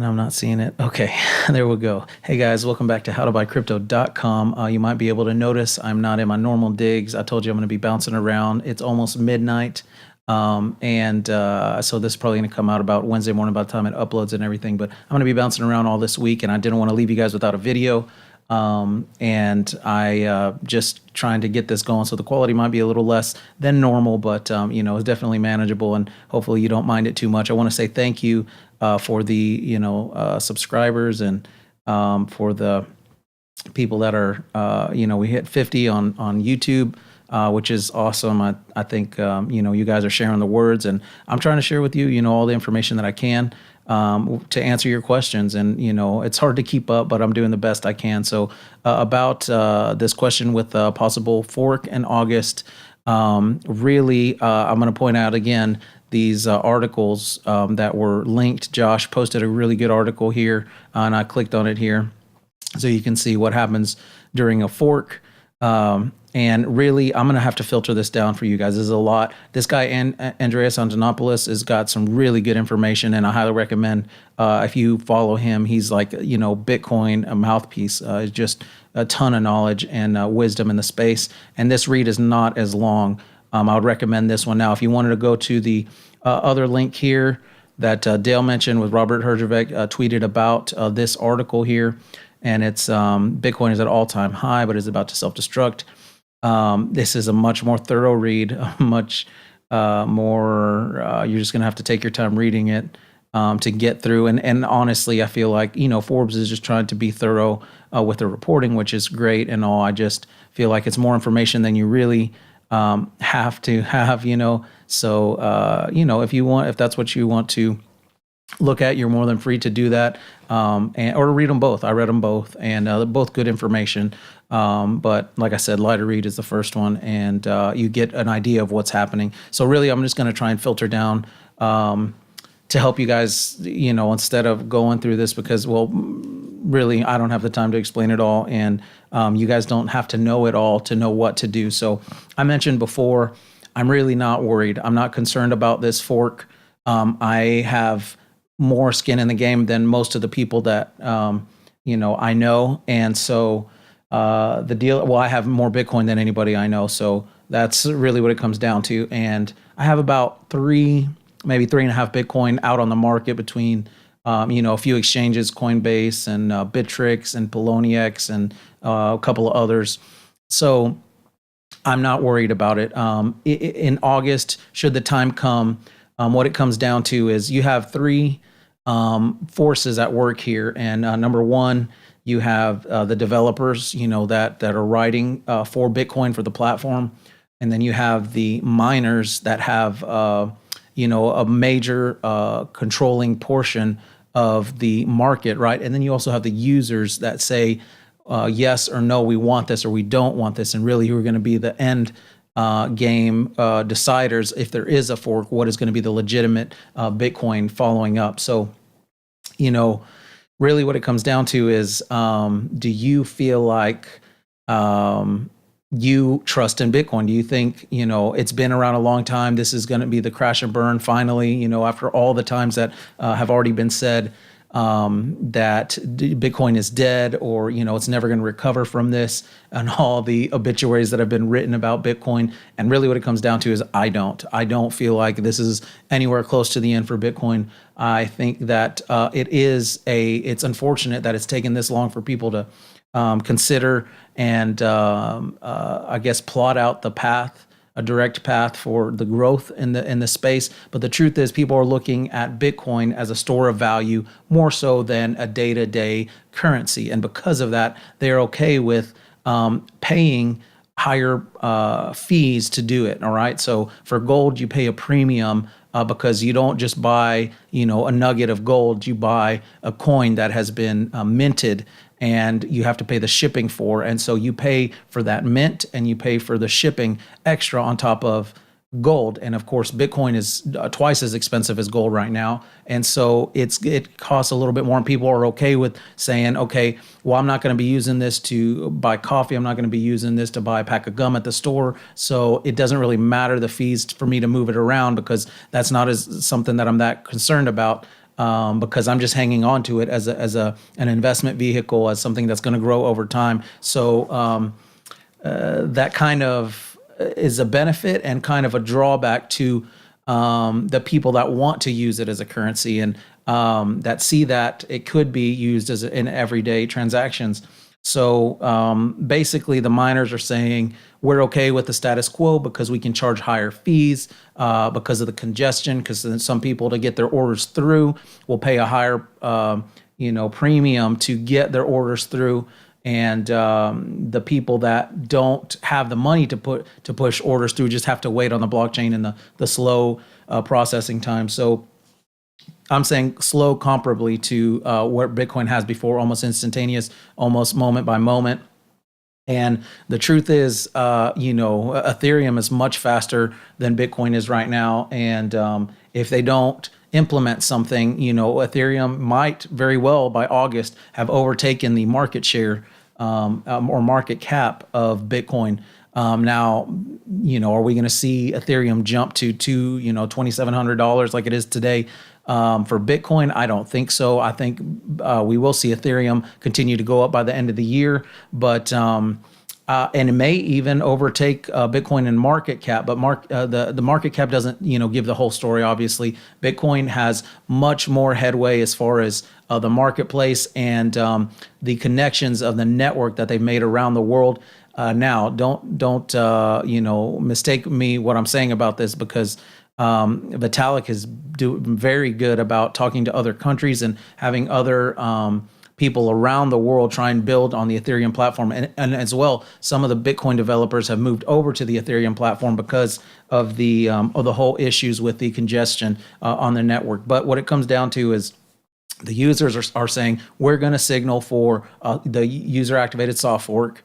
And I'm not seeing it. Okay, there we go. Hey guys, welcome back to howtobuycrypto.com. You might be able to notice I'm not in my normal digs. I told you I'm going to be bouncing around. It's almost midnight. So this is probably going to come out about Wednesday morning by the time it uploads and everything. But I'm going to be bouncing around all this week, and I didn't want to leave you guys without a video. And I just trying to get this going, so the quality might be a little less than normal, but it's definitely manageable, and hopefully you don't mind it too much. I want to say thank you for the subscribers, and for the people that are we hit 50 on YouTube. Which is awesome. I think you guys are sharing the words, and I'm trying to share with you all the information that I can to answer your questions. And it's hard to keep up, but I'm doing the best I can. So about this question with a possible fork in August, really, I'm going to point out again these articles that were linked. Josh posted a really good article here, and I clicked on it here, so you can see what happens during a fork. And really, I'm going to have to filter this down for you guys. There's a lot. This guy, Andreas Antonopoulos, has got some really good information, and I highly recommend if you follow him. He's like, Bitcoin, a mouthpiece. Just a ton of knowledge and wisdom in the space. And this read is not as long. I would recommend this one. Now, if you wanted to go to the other link here that Dale mentioned with Robert Herjavec, tweeted about this article here, and it's Bitcoin is at all-time high, but is about to self-destruct. This is a much more thorough read, much more, you're just going to have to take your time reading it to get through. And honestly, I feel like, Forbes is just trying to be thorough with the reporting, which is great and all. I just feel like it's more information than you really have to have, So, if that's what you want to look at, you're more than free to do that, or read them both. I read them both, and both good information. But like I said, lighter read is the first one, and you get an idea of what's happening. So really, I'm just going to try and filter down to help you guys, instead of going through this, because, well, really, I don't have the time to explain it all, and you guys don't have to know it all to know what to do. So I mentioned before, I'm really not worried. I'm not concerned about this fork. I have more skin in the game than most of the people that I know, and so the deal. Well, I have more Bitcoin than anybody I know, so that's really what it comes down to. And I have about maybe 3.5 Bitcoin out on the market between a few exchanges, Coinbase and Bittrex and Poloniex and a couple of others. So I'm not worried about it. In August, should the time come, what it comes down to is you have three forces at work here. And number one, you have the developers, that are writing for Bitcoin for the platform. And then you have the miners that have, a major controlling portion of the market, right? And then you also have the users that say, yes or no, we want this or we don't want this. And really, who are going to be the end game deciders if there is a fork, what is going to be the legitimate Bitcoin following up. So, really what it comes down to is, do you feel like you trust in Bitcoin? Do you think, it's been around a long time, this is going to be the crash and burn finally, after all the times that have already been said, that Bitcoin is dead, or it's never going to recover from this, and all the obituaries that have been written about Bitcoin? And really what it comes down to is I don't feel like this is anywhere close to the end for Bitcoin. I think that it's unfortunate that it's taken this long for people to consider and I guess plot out the path, a direct path for the growth in the space. But the truth is, people are looking at Bitcoin as a store of value more so than a day-to-day currency, and because of that, they're okay with paying higher fees to do it. All right, so for gold, you pay a premium because you don't just buy a nugget of gold. You buy a coin that has been minted, and you have to pay the shipping for. And so you pay for that mint, and you pay for the shipping extra on top of gold. And of course, Bitcoin is twice as expensive as gold right now. And so it costs a little bit more, and people are okay with saying, okay, well, I'm not going to be using this to buy coffee. I'm not going to be using this to buy a pack of gum at the store. So it doesn't really matter the fees for me to move it around, because that's not as something that I'm that concerned about. because I'm just hanging on to it as an investment vehicle, as something that's going to grow over time. So that kind of is a benefit and kind of a drawback to the people that want to use it as a currency, and that see that it could be used as in everyday transactions. So basically, the miners are saying we're okay with the status quo because we can charge higher fees because of the congestion. Because some people, to get their orders through, will pay a higher premium to get their orders through. And the people that don't have the money to push orders through just have to wait on the blockchain and the slow processing time. So I'm saying slow comparably to what Bitcoin has before, almost instantaneous, almost moment by moment. And the truth is, Ethereum is much faster than Bitcoin is right now. And if they don't implement something, Ethereum might very well by August have overtaken the market share or market cap of Bitcoin. Now, are we going to see Ethereum jump to $2,700 like it is today? For Bitcoin, I don't think so. I think we will see Ethereum continue to go up by the end of the year, but and it may even overtake Bitcoin in market cap. But the market cap doesn't give the whole story. Obviously, Bitcoin has much more headway as far as the marketplace and the connections of the network that they've made around the world. Now, don't mistake me what I'm saying about this, because Vitalik is very good about talking to other countries and having other people around the world try and build on the Ethereum platform. And as well, some of the Bitcoin developers have moved over to the Ethereum platform because of the whole issues with the congestion on the network. But what it comes down to is the users are saying we're going to signal for the user activated soft fork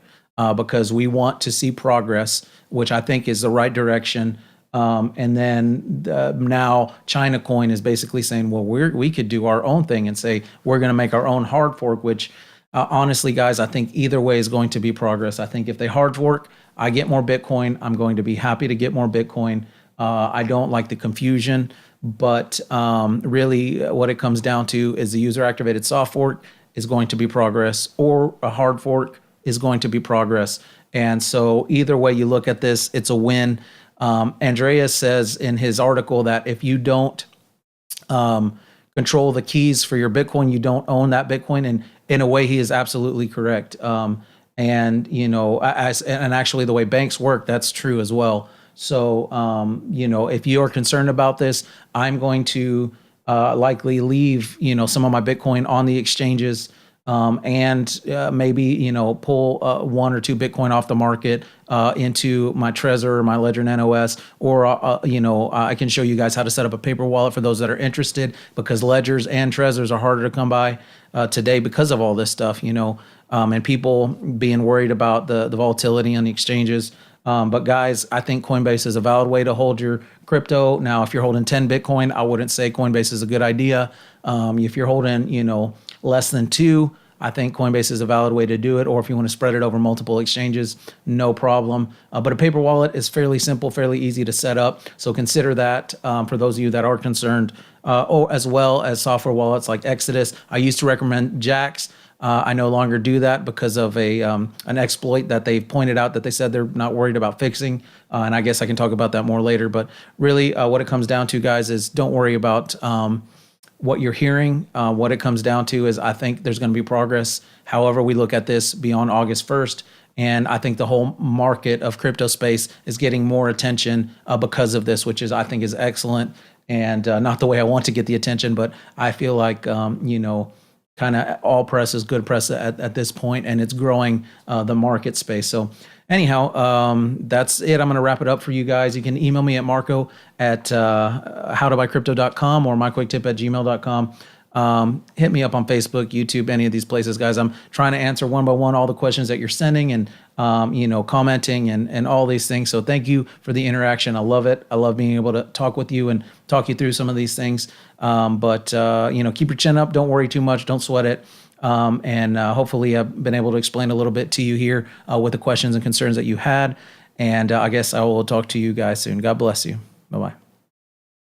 because we want to see progress, which I think is the right direction. And then now China Coin is basically saying, well, we could do our own thing and say we're going to make our own hard fork, which honestly, guys, I think either way is going to be progress. I think if they hard fork, I get more Bitcoin. I'm going to be happy to get more Bitcoin. I don't like the confusion, but really what it comes down to is the user activated soft fork is going to be progress, or a hard fork is going to be progress. And so either way you look at this, it's a win. Andreas says in his article that if you don't control the keys for your Bitcoin, you don't own that Bitcoin. And in a way, he is absolutely correct. And actually the way banks work, that's true as well. So, if you're concerned about this, I'm going to likely leave, some of my Bitcoin on the exchanges. And maybe pull 1 or 2 Bitcoin off the market into my Trezor or my Ledger NOS, or I can show you guys how to set up a paper wallet for those that are interested, because Ledgers and Trezors are harder to come by today because of all this stuff, and people being worried about the volatility on the exchanges. But guys, I think Coinbase is a valid way to hold your crypto. Now, if you're holding 10 Bitcoin, I wouldn't say Coinbase is a good idea. If you're holding, less than 2, I think Coinbase is a valid way to do it. Or if you want to spread it over multiple exchanges, no problem. But a paper wallet is fairly simple, fairly easy to set up. So consider that for those of you that are concerned, or as well as software wallets like Exodus. I used to recommend Jax. I no longer do that because of an exploit that they've pointed out that they said they're not worried about fixing. And I guess I can talk about that more later. But really what it comes down to, guys, is don't worry about what you're hearing. What it comes down to is I think there's going to be progress. However, we look at this beyond August 1st. And I think the whole market of crypto space is getting more attention because of this, which I think is excellent. And not the way I want to get the attention, but I feel like, kind of all press is good press at this point, and it's growing the market space. So anyhow, that's it. I'm going to wrap it up for you guys. You can email me at marco at howtobuycrypto.com or myquicktip@gmail.com. Hit me up on Facebook, YouTube, any of these places, guys. I'm trying to answer one by one all the questions that you're sending and, commenting and all these things. So thank you for the interaction. I love it. I love being able to talk with you and talk you through some of these things. But keep your chin up. Don't worry too much. Don't sweat it. And hopefully I've been able to explain a little bit to you here with the questions and concerns that you had. And I guess I will talk to you guys soon. God bless you. Bye-bye.